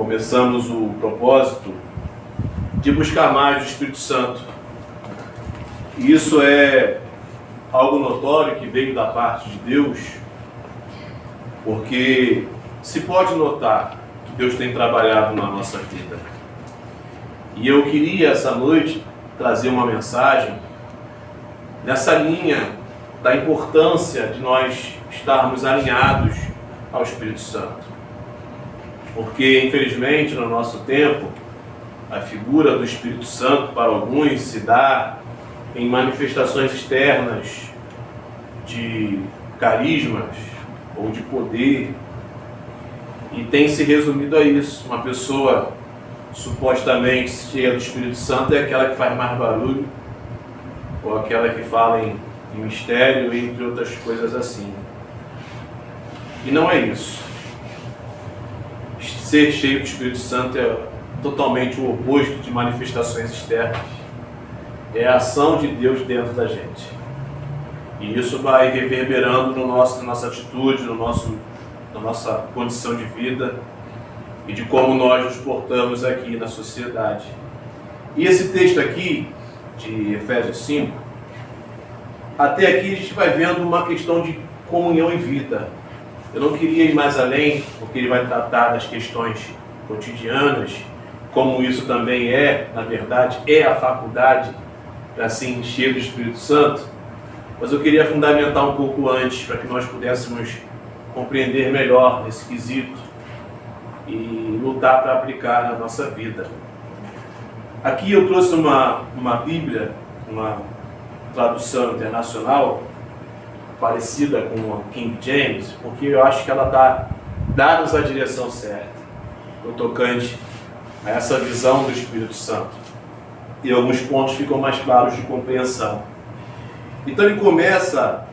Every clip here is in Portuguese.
começamos o propósito de buscar mais do Espírito Santo. E isso é algo notório que veio da parte de Deus, porque se pode notar que Deus tem trabalhado na nossa vida. E eu queria essa noite trazer uma mensagem nessa linha da importância de nós estarmos alinhados ao Espírito Santo. Porque, infelizmente, no nosso tempo, a figura do Espírito Santo, para alguns, se dá em manifestações externas de carismas ou de poder, e tem se resumido a isso. Uma pessoa supostamente cheia do Espírito Santo é aquela que faz mais barulho, ou aquela que fala em mistério, entre outras coisas assim. E não é isso. Ser cheio do Espírito Santo é totalmente o oposto de manifestações externas. É a ação de Deus dentro da gente. E isso vai reverberando na nossa atitude, na nossa condição de vida e de como nós nos portamos aqui na sociedade. E esse texto aqui, de Efésios 5, até aqui a gente vai vendo uma questão de comunhão e vida. Eu não queria ir mais além, porque ele vai tratar das questões cotidianas, como isso também é, na verdade, é a faculdade para se encher do Espírito Santo. Mas eu queria fundamentar um pouco antes, para que nós pudéssemos compreender melhor esse quesito e lutar para aplicar na nossa vida. Aqui eu trouxe uma Bíblia, uma tradução internacional, parecida com a King James, porque eu acho que ela dá-nos a direção certa, no tocante a essa visão do Espírito Santo. E alguns pontos ficam mais claros de compreensão. Então ele começa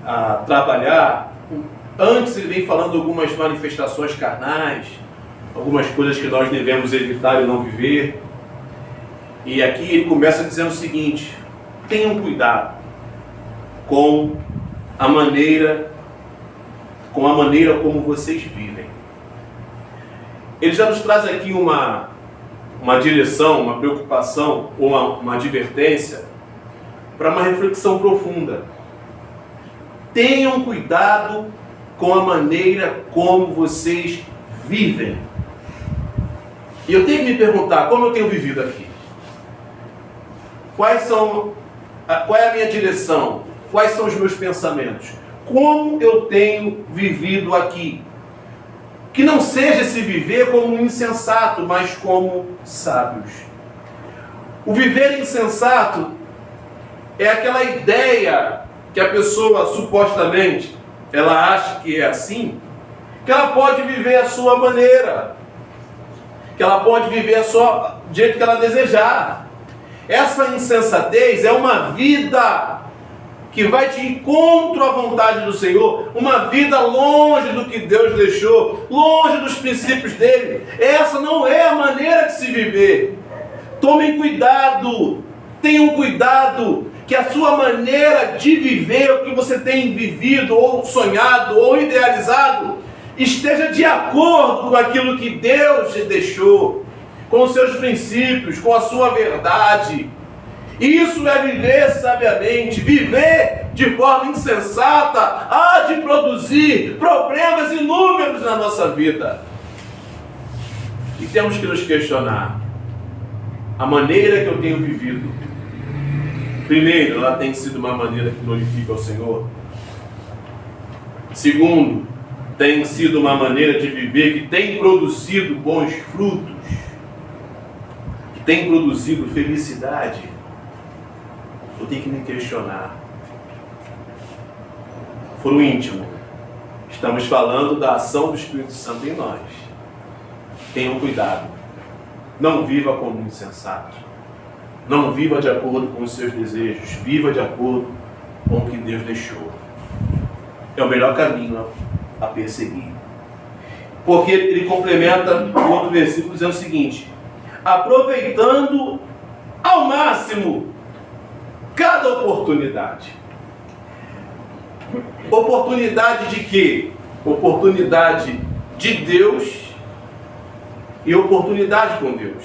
a trabalhar, antes ele vem falando algumas manifestações carnais, algumas coisas que nós devemos evitar e não viver. E aqui ele começa dizendo o seguinte: tenham cuidado com a maneira como vocês vivem. Ele já nos traz aqui uma direção, uma preocupação, ou uma advertência para uma reflexão profunda. Tenham cuidado com a maneira como vocês vivem. E eu tenho que me perguntar, como eu tenho vivido aqui? Qual é a minha direção? Quais são os meus pensamentos? Como eu tenho vivido aqui? Que não seja esse viver como um insensato, mas como sábios. O viver insensato é aquela ideia que a pessoa supostamente, ela acha que é assim, que ela pode viver a sua maneira, que ela pode viver do jeito que ela desejar. Essa insensatez é uma vida que vai de encontro à vontade do Senhor, uma vida longe do que Deus deixou, longe dos princípios dele. Essa não é a maneira de se viver. Tomem cuidado, tenham cuidado, que a sua maneira de viver, o que você tem vivido, ou sonhado, ou idealizado, esteja de acordo com aquilo que Deus te deixou, com os seus princípios, com a sua verdade. Isso é viver sabiamente. Viver de forma insensata há de produzir problemas inúmeros na nossa vida. E temos que nos questionar: a maneira que eu tenho vivido, primeiro, ela tem sido uma maneira que glorifica ao Senhor? Segundo, tem sido uma maneira de viver que tem produzido bons frutos, que tem produzido felicidade? Eu tenho que me questionar. Foro íntimo. Estamos falando da ação do Espírito Santo em nós. Tenham cuidado. Não viva como um insensato. Não viva de acordo com os seus desejos. Viva de acordo com o que Deus deixou. É o melhor caminho a perseguir. Porque ele complementa o outro versículo dizendo o seguinte: aproveitando ao máximo cada oportunidade. Oportunidade de quê? Oportunidade de Deus e oportunidade com Deus.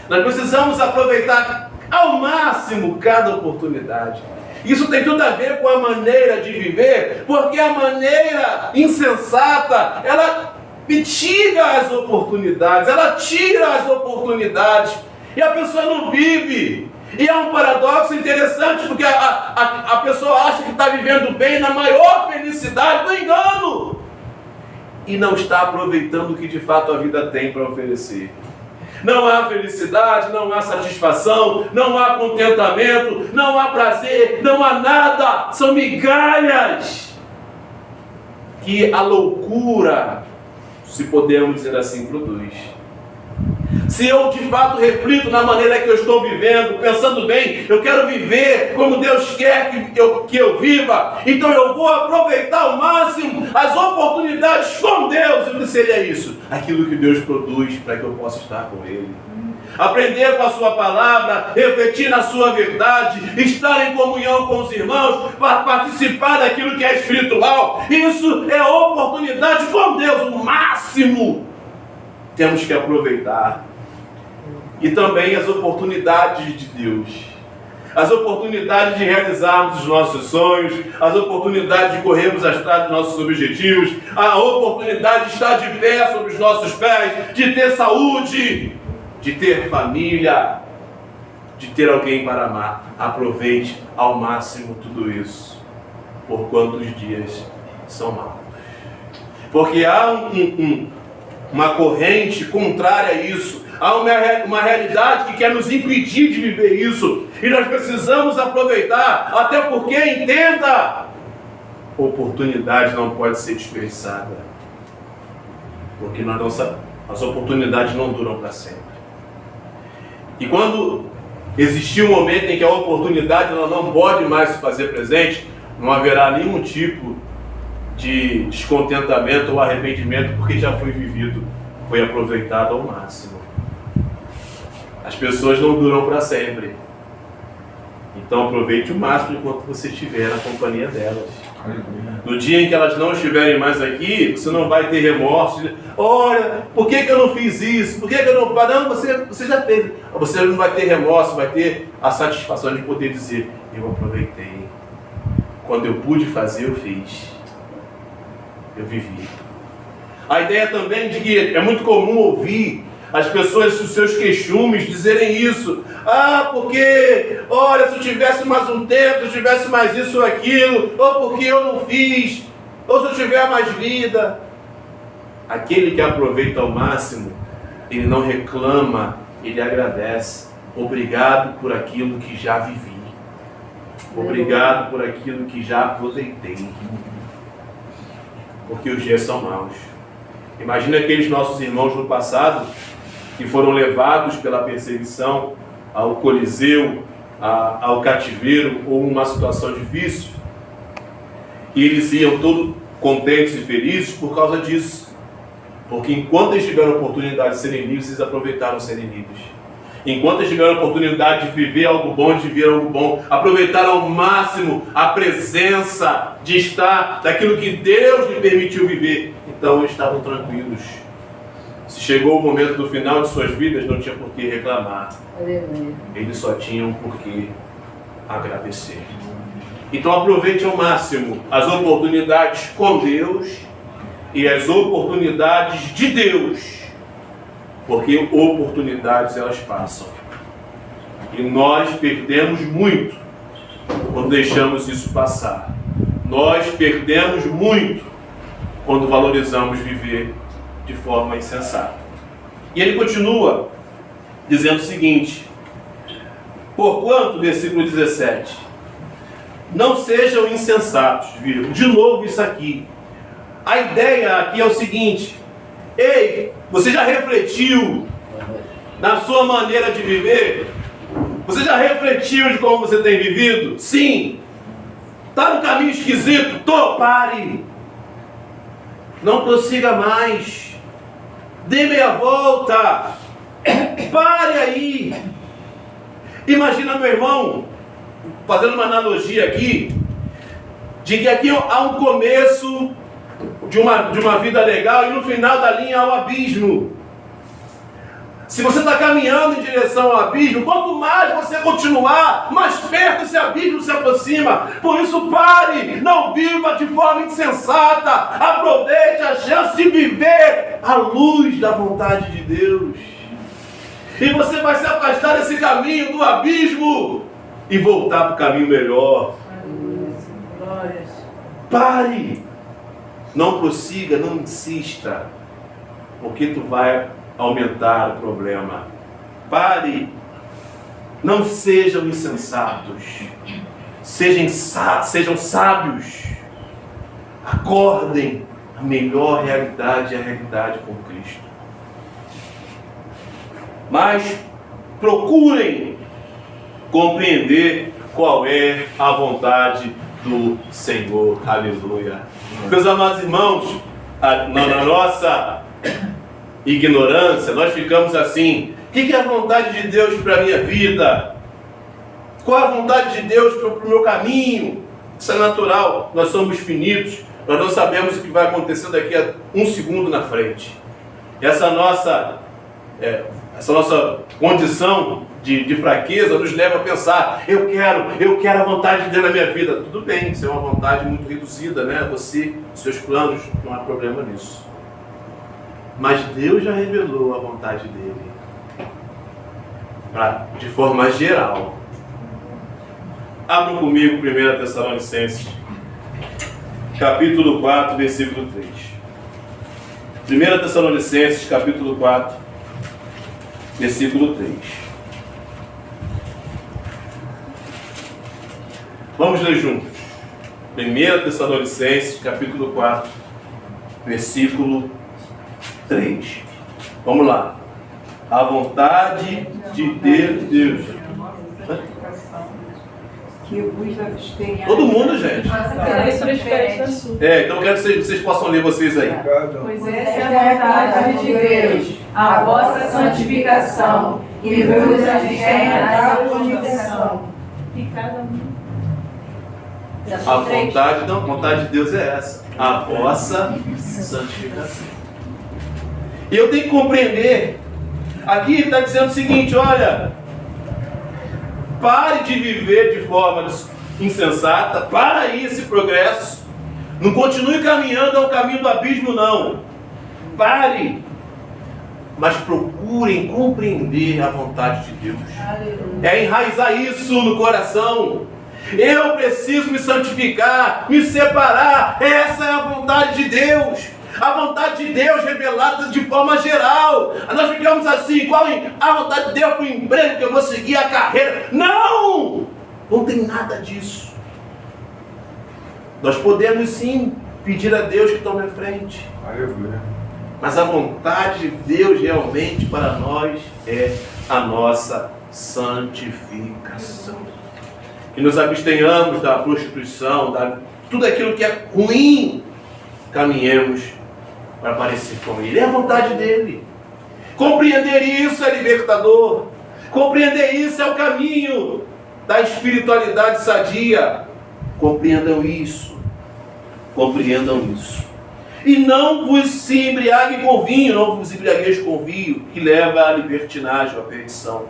Nós precisamos aproveitar ao máximo cada oportunidade. Isso tem tudo a ver com a maneira de viver, porque a maneira insensata, ela mitiga as oportunidades, ela tira as oportunidades, e a pessoa não vive. E é um paradoxo interessante, porque a pessoa acha que está vivendo bem, na maior felicidade, no engano, e não está aproveitando o que de fato a vida tem para oferecer. Não há felicidade, não há satisfação, não há contentamento, não há prazer, não há nada. São migalhas que a loucura, se podemos dizer assim, produz. Se eu de fato reflito na maneira que eu estou vivendo, pensando bem, eu quero viver como Deus quer que eu viva, então eu vou aproveitar ao máximo as oportunidades com Deus. E o que seria isso? Aquilo que Deus produz para que eu possa estar com Ele. Aprender com a sua palavra, refletir na sua verdade, estar em comunhão com os irmãos, para participar daquilo que é espiritual. Isso é oportunidade com Deus, o máximo. Temos que aproveitar. E também as oportunidades de Deus. As oportunidades de realizarmos os nossos sonhos, as oportunidades de corrermos atrás dos nossos objetivos, a oportunidade de estar de pé sobre os nossos pés, de ter saúde, de ter família, de ter alguém para amar. Aproveite ao máximo tudo isso, por quantos dias são maus. Porque há uma corrente contrária a isso. Há uma realidade que quer nos impedir de viver isso. E nós precisamos aproveitar, até porque, entenda, oportunidade não pode ser desperdiçada. Porque as oportunidades não duram para sempre. E quando existir um momento em que a oportunidade ela não pode mais se fazer presente, não haverá nenhum tipo de descontentamento ou arrependimento, porque já foi vivido, foi aproveitado ao máximo. As pessoas não duram para sempre. Então aproveite o máximo enquanto você estiver na companhia delas. No dia em que elas não estiverem mais aqui, você não vai ter remorso. Olha, por que eu não fiz isso? Por que eu não... Não, você já fez. Você não vai ter remorso, vai ter a satisfação de poder dizer: eu aproveitei. Quando eu pude fazer, eu fiz. Eu vivi. A ideia também de que é muito comum ouvir as pessoas, os seus queixumes, dizerem isso. Ah, porque, olha, se eu tivesse mais um tempo, se eu tivesse mais isso ou aquilo, ou porque eu não fiz, ou se eu tiver mais vida. Aquele que aproveita ao máximo, ele não reclama, ele agradece. Obrigado por aquilo que já vivi. Obrigado por aquilo que já aproveitei. Porque os dias são maus. Imagina aqueles nossos irmãos no passado que foram levados pela perseguição ao Coliseu, ao cativeiro ou uma situação difícil. E eles iam todos contentes e felizes por causa disso. Porque enquanto eles tiveram a oportunidade de serem livres, eles aproveitaram serem livres. Enquanto eles tiveram a oportunidade de viver algo bom, de viver algo bom, aproveitaram ao máximo a presença de estar daquilo que Deus lhe permitiu viver. Então eles estavam tranquilos. Se chegou o momento do final de suas vidas, não tinha por que reclamar. Eles só tinham por que agradecer. Então aproveite ao máximo as oportunidades com Deus e as oportunidades de Deus. Porque oportunidades elas passam. E nós perdemos muito quando deixamos isso passar. Nós perdemos muito quando valorizamos viver de forma insensata. E ele continua dizendo o seguinte: porquanto, versículo 17, não sejam insensatos, viu? De novo isso aqui. A ideia aqui é o seguinte: ei, você já refletiu na sua maneira de viver? Você já refletiu de como você tem vivido? Sim. Está no caminho esquisito? Pare. Não prossiga mais. Dê meia volta. Pare aí. Imagina, meu irmão, fazendo uma analogia aqui, de que aqui há um começo de uma vida legal e no final da linha há o abismo. Se você está caminhando em direção ao abismo, quanto mais você continuar, mais perto esse abismo se aproxima. Por isso, pare, não viva de forma insensata. Aproveite a chance de viver à luz da vontade de Deus. E você vai se afastar desse caminho do abismo e voltar para o caminho melhor. Pare, não prossiga, não insista, porque tu vai aumentar o problema. Pare, não sejam insensatos, sejam sábios. Acordem, a melhor realidade é a realidade com Cristo. Mas procurem compreender qual é a vontade do Senhor. Aleluia. Meus amados irmãos, na nossa ignorância, nós ficamos assim: o que é a vontade de Deus para a minha vida? Qual é a vontade de Deus para o meu caminho? Isso é natural, nós somos finitos, nós não sabemos o que vai acontecer daqui a um segundo na frente. Essa nossa condição de fraqueza nos leva a pensar: eu quero a vontade de Deus na minha vida. Tudo bem, isso é uma vontade muito reduzida, né? Você, seus planos, não há problema nisso. Mas Deus já revelou a vontade dele de forma geral. Abram comigo 1 Tessalonicenses, capítulo 4, versículo 3. 1 Tessalonicenses, capítulo 4, versículo 3. Vamos ler juntos. 1 Tessalonicenses, capítulo 4, versículo 3. Vamos lá. A vontade de Deus. Que vos abstenhais. Todo mundo, gente. Então eu quero que vocês possam ler vocês aí. Pois essa é a vontade de Deus, a vossa santificação, e vos abstenha da abominação. A vontade de Deus é essa. A vossa santificação. E eu tenho que compreender. Aqui ele está dizendo o seguinte: olha, pare de viver de forma insensata, para aí esse progresso. Não continue caminhando ao caminho do abismo, não. Pare. Mas procurem compreender a vontade de Deus. É enraizar isso no coração. Eu preciso me santificar, me separar. Essa é a vontade de Deus. A vontade de Deus revelada de forma geral. Nós ficamos assim: qual a vontade de Deus para o emprego que eu vou seguir, a carreira? Não! Não tem nada disso. Nós podemos sim pedir a Deus que tome a frente. Aleluia. Mas a vontade de Deus realmente para nós é a nossa santificação. Que nos abstenhamos da prostituição, tudo aquilo que é ruim, caminhemos para parecer com Ele. É a vontade dEle. Compreender isso é libertador. Compreender isso é o caminho da espiritualidade sadia. Compreendam isso. Compreendam isso. E não vos se embriaguem com vinho, não vos embriagueis com vinho, que leva à libertinagem, à perdição.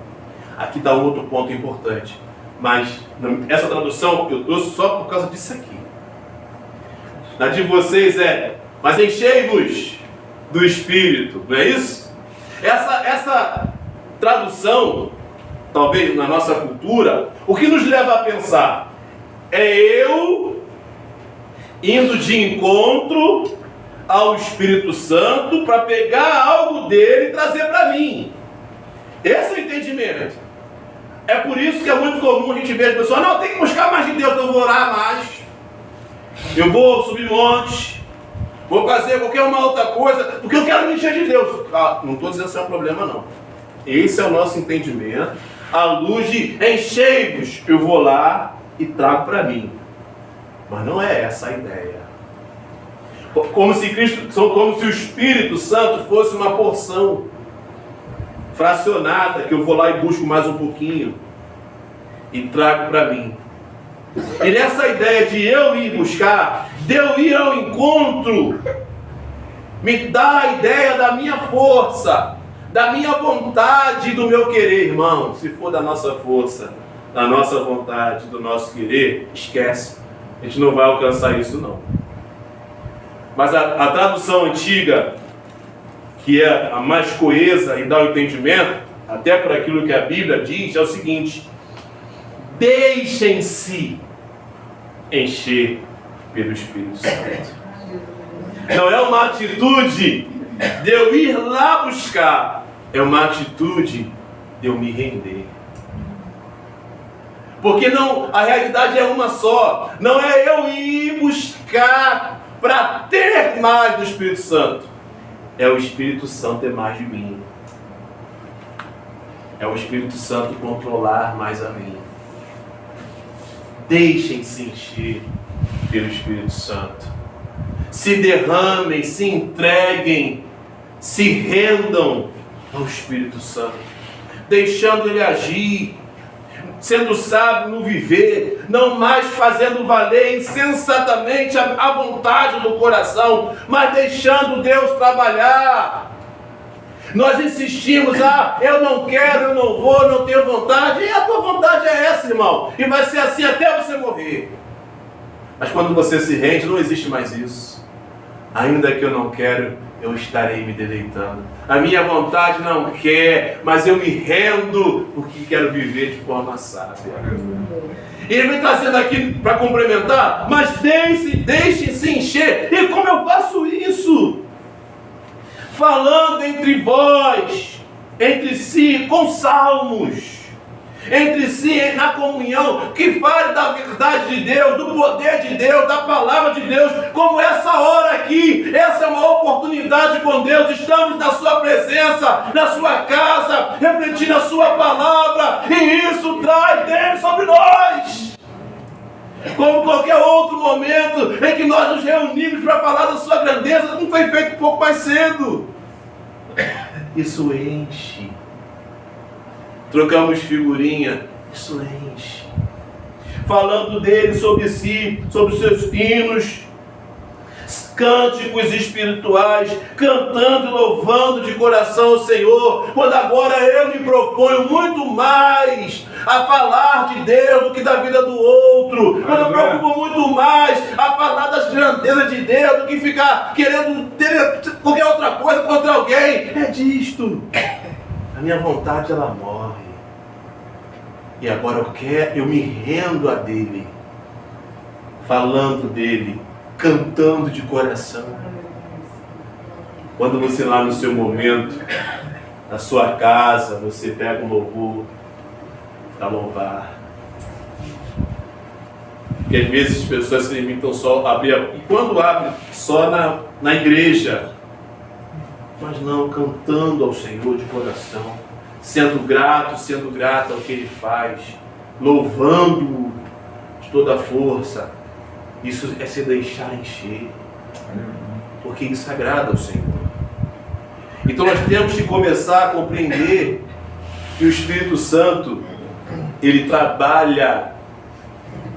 Aqui dá um outro ponto importante. Mas essa tradução eu trouxe só por causa disso aqui. Na de vocês mas enchei-vos do Espírito, não é isso? Essa tradução, talvez na nossa cultura, o que nos leva a pensar é eu indo de encontro ao Espírito Santo para pegar algo dele e trazer para mim. Esse é o entendimento. É por isso que é muito comum a gente ver as pessoas: não, tem que buscar mais de Deus, eu vou orar mais, eu vou subir montes, vou fazer qualquer uma outra coisa, porque eu quero me encher de Deus. Não estou dizendo que isso é um problema, não. Esse é o nosso entendimento. À luz de enchei-vos, eu vou lá e trago para mim. Mas não é essa a ideia. Como se o Espírito Santo fosse uma porção fracionada, que eu vou lá e busco mais um pouquinho e trago para mim. E nessa ideia de eu ir buscar, de eu ir ao encontro, me dá a ideia da minha força, da minha vontade e do meu querer, irmão. Se for da nossa força, da nossa vontade, do nosso querer, esquece. A gente não vai alcançar isso, não. Mas a tradução antiga, que é a mais coesa e dá o entendimento, até por aquilo que a Bíblia diz, é o seguinte: deixem-se encher pelo Espírito Santo. Não é uma atitude de eu ir lá buscar, é uma atitude de eu me render. Porque não, a realidade é uma só. Não é eu ir buscar para ter mais do Espírito Santo. É o Espírito Santo ter mais de mim. É o Espírito Santo controlar mais a mim. Deixem-se encher pelo Espírito Santo. Se derramem, se entreguem, se rendam ao Espírito Santo, deixando Ele agir, sendo sábio no viver, não mais fazendo valer insensatamente a vontade do coração, mas deixando Deus trabalhar. Nós insistimos, eu não quero, eu não vou, não tenho vontade, e a tua vontade é essa, irmão, e vai ser assim até você morrer. Mas quando você se rende, não existe mais isso. Ainda que eu não quero, eu estarei me deleitando. A minha vontade não quer, mas eu me rendo porque quero viver de forma sábia. E ele vem trazendo aqui para complementar, mas deixem-se encher. E como eu faço isso? Falando entre vós, entre si, com salmos, entre si, na comunhão, que fale da verdade de Deus, do poder de Deus, da palavra de Deus, como essa hora aqui. Essa é uma oportunidade com Deus. Estamos na sua presença, na sua casa, refletindo a sua palavra, e isso traz dele sobre nós. Como qualquer outro momento em que nós nos reunimos para falar da sua grandeza, como foi feito um pouco mais cedo. Isso enche. Trocamos figurinha, isso enche. Falando dele, sobre si, sobre os seus hinos, cânticos espirituais, cantando e louvando de coração o Senhor, quando agora eu me proponho muito mais a falar de Deus do que da vida do outro, quando eu me preocupo muito mais a falar das grandezas de Deus do que ficar querendo ter qualquer outra coisa contra alguém. É disto. A minha vontade, ela morre. E agora eu me rendo a dele, falando dele, cantando de coração. Quando você lá no seu momento, na sua casa, você pega um louvor para louvar. Porque às vezes as pessoas se limitam só a abrir, e quando abre, só na igreja. Mas não, cantando ao Senhor de coração, sendo grato ao que Ele faz, louvando-o de toda a força. Isso é se deixar encher, porque isso agrada ao Senhor. Então nós temos que começar a compreender que o Espírito Santo, ele trabalha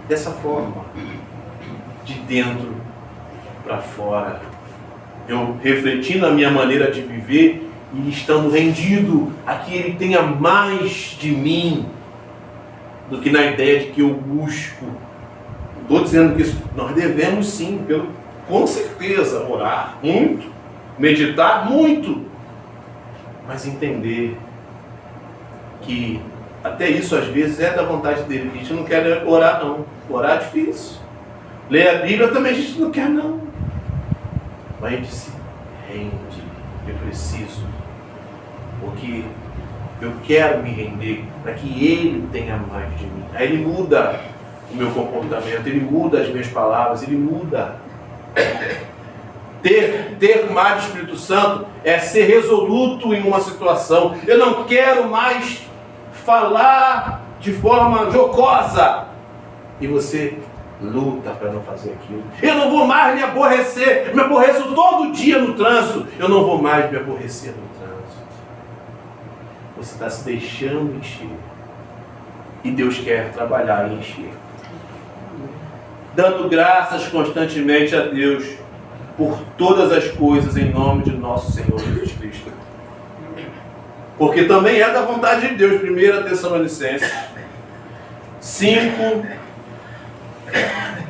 dessa forma, de dentro para fora. Eu refletindo a minha maneira de viver e estando rendido a que Ele tenha mais de mim do que na ideia de que eu busco. Estou dizendo que isso, nós devemos sim, com certeza, orar muito, meditar muito, mas entender que até isso às vezes é da vontade dele. A gente não quer orar não, orar é difícil. Ler a Bíblia também a gente não quer não, mas a gente se rende. Eu preciso, porque eu quero me render para que Ele tenha mais de mim. Aí Ele muda o meu comportamento, Ele muda as minhas palavras, Ele muda. Ter mais do Espírito Santo é ser resoluto em uma situação. Eu não quero mais falar de forma jocosa. E você luta para não fazer aquilo. Eu não vou mais me aborrecer. Me aborreço todo dia no trânsito. Eu não vou mais me aborrecer no trânsito. Você está se deixando encher. E Deus quer trabalhar e encher. Dando graças constantemente a Deus por todas as coisas em nome de nosso Senhor Jesus Cristo. Porque também é da vontade de Deus. 1 Tessalonicenses 5,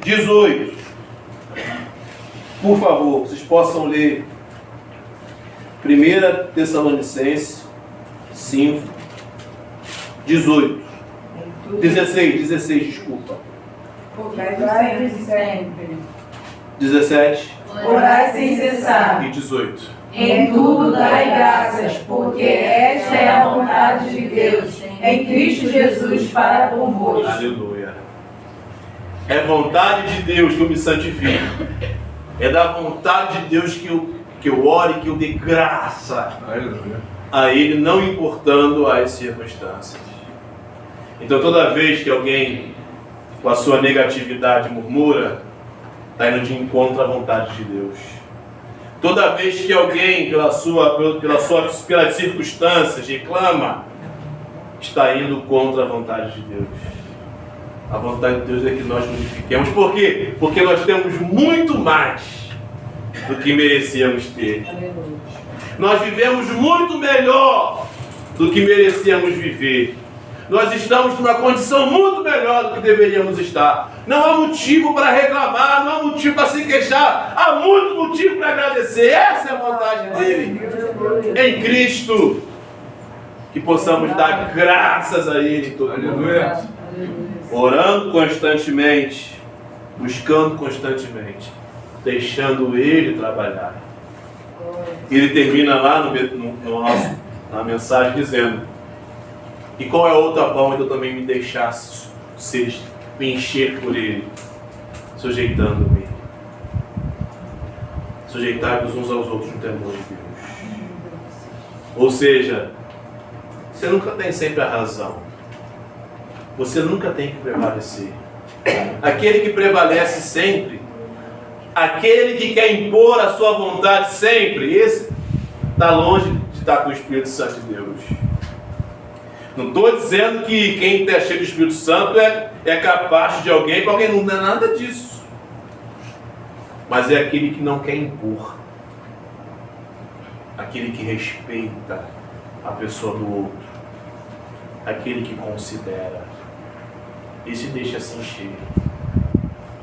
18. Por favor, vocês possam ler 1 Tessalonicenses 5, 18. 16, desculpa. Orai sempre. 17 Orai sem cessar. e 18. Em tudo dai graças, porque esta é a vontade de Deus, em Cristo Jesus para convosco. Aleluia. É vontade de Deus que eu me santifique. É da vontade de Deus que eu ore, que eu dê graça a Ele, não importando as circunstâncias. Então toda vez que alguém com a sua negatividade murmura, está indo de encontro à vontade de Deus. Toda vez que alguém pelas circunstâncias reclama, está indo contra a vontade de Deus. A vontade de Deus é que nós glorifiquemos. Por quê? Porque nós temos muito mais do que merecíamos ter. Nós vivemos muito melhor do que merecíamos viver. Nós estamos numa condição muito melhor do que deveríamos estar. Não há motivo para reclamar, não há motivo para se queixar. Há muito motivo para agradecer. Essa é a vontade dele. Em Cristo. Que possamos dar graças a Ele todo momento. Orando constantemente. Buscando constantemente. Deixando Ele trabalhar. Ele termina lá na mensagem dizendo: e qual é a outra forma de eu também me deixar me encher por Ele? Sujeitando-me. Sujeitai-vos uns aos outros no temor de Deus. Ou seja, você nunca tem sempre a razão. Você nunca tem que prevalecer. Aquele que prevalece sempre, aquele que quer impor a sua vontade sempre, esse está longe de estar com o Espírito Santo de Deus. Não estou dizendo que quem está cheio do Espírito Santo é capaz de alguém, porque alguém não é nada disso. Mas é aquele que não quer impor. Aquele que respeita a pessoa do outro. Aquele que considera. Esse deixa se encher.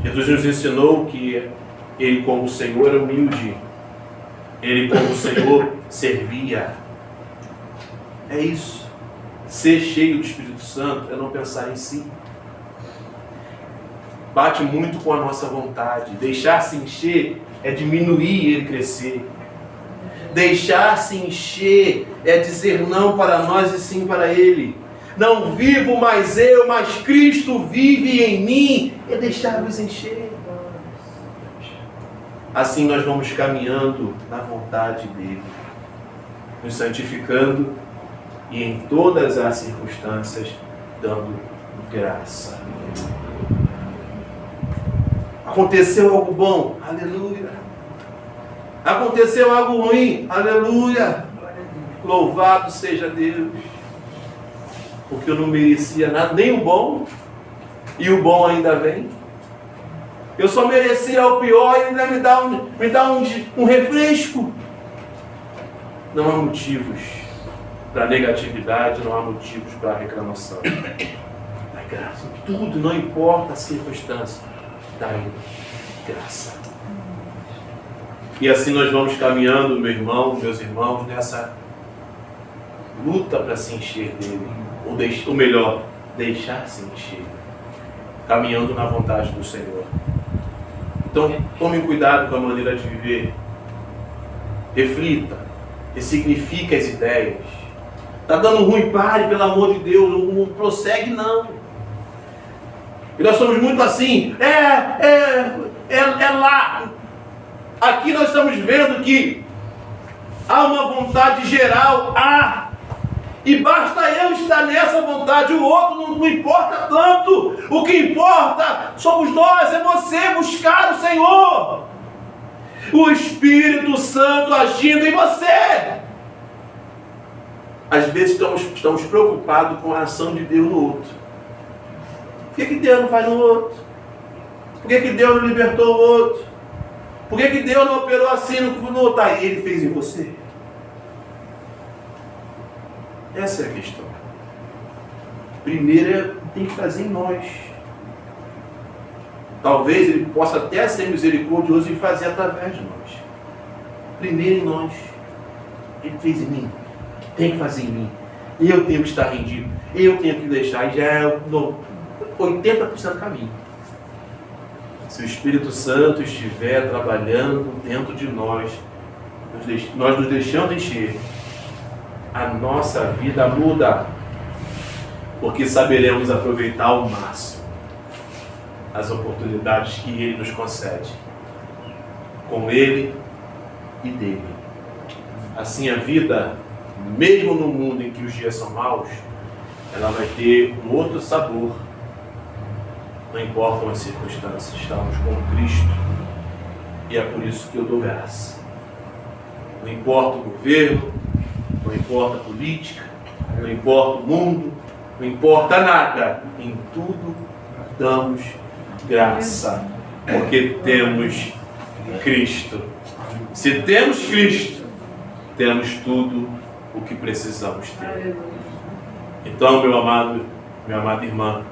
Jesus nos ensinou que Ele como Senhor é humilde. Ele como Senhor servia. É isso. Ser cheio do Espírito Santo é não pensar em si. Bate muito com a nossa vontade. Deixar-se encher é diminuir e ele crescer. Deixar-se encher é dizer não para nós e sim para Ele. Não vivo mais eu, mas Cristo vive em mim. É deixar-nos encher. Assim nós vamos caminhando na vontade dEle, nos santificando e em todas as circunstâncias dando graça. Aconteceu algo bom, aleluia. Aconteceu algo ruim, aleluia. Louvado seja Deus. Porque eu não merecia nada, nem o bom, e o bom ainda vem. Eu só merecia o pior e ainda me dá um refresco. Não há motivos para negatividade, não há motivos para reclamação. Dá graça. Tudo, não importa a circunstância. Dá graça. E assim nós vamos caminhando, meu irmão, meus irmãos, nessa luta para se encher dele. Ou melhor, deixar-se encher. Caminhando na vontade do Senhor. Então, tome cuidado com a maneira de viver. Reflita. Ressignifique as ideias. Está dando ruim, pare, pelo amor de Deus, não prossegue não. E nós somos muito assim, é lá. Aqui nós estamos vendo que há uma vontade geral, e basta eu estar nessa vontade, o outro não importa tanto. O que importa somos nós, é você buscar o Senhor. O Espírito Santo agindo em você. Às vezes estamos preocupados com a ação de Deus no outro. Por que Deus não faz no outro? Por que Deus não libertou o outro? Por que Deus não operou assim no outro? Aí Ele fez em você. Essa é a questão. Primeiro tem que fazer em nós. Talvez ele possa até ser misericordioso e fazer através de nós. Primeiro em nós. Ele fez em mim. Tem que fazer em mim. Eu tenho que estar rendido. Eu tenho que deixar. E já é 80% caminho. Se o Espírito Santo estiver trabalhando dentro de nós, nós nos deixando encher, a nossa vida muda. Porque saberemos aproveitar ao máximo as oportunidades que Ele nos concede, com Ele e dele. Assim a vida, mesmo no mundo em que os dias são maus, ela vai ter um outro sabor. Não importam as circunstâncias, estamos com Cristo e é por isso que eu dou graça. Não importa o governo, não importa a política, não importa o mundo, não importa nada, em tudo damos graça, porque temos Cristo. Se temos Cristo, temos tudo o que precisamos ter. Então, meu amado, minha amada irmã,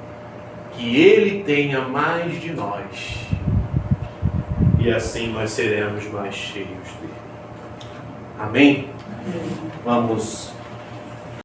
que Ele tenha mais de nós, e assim nós seremos mais cheios dele. Amém? Vamos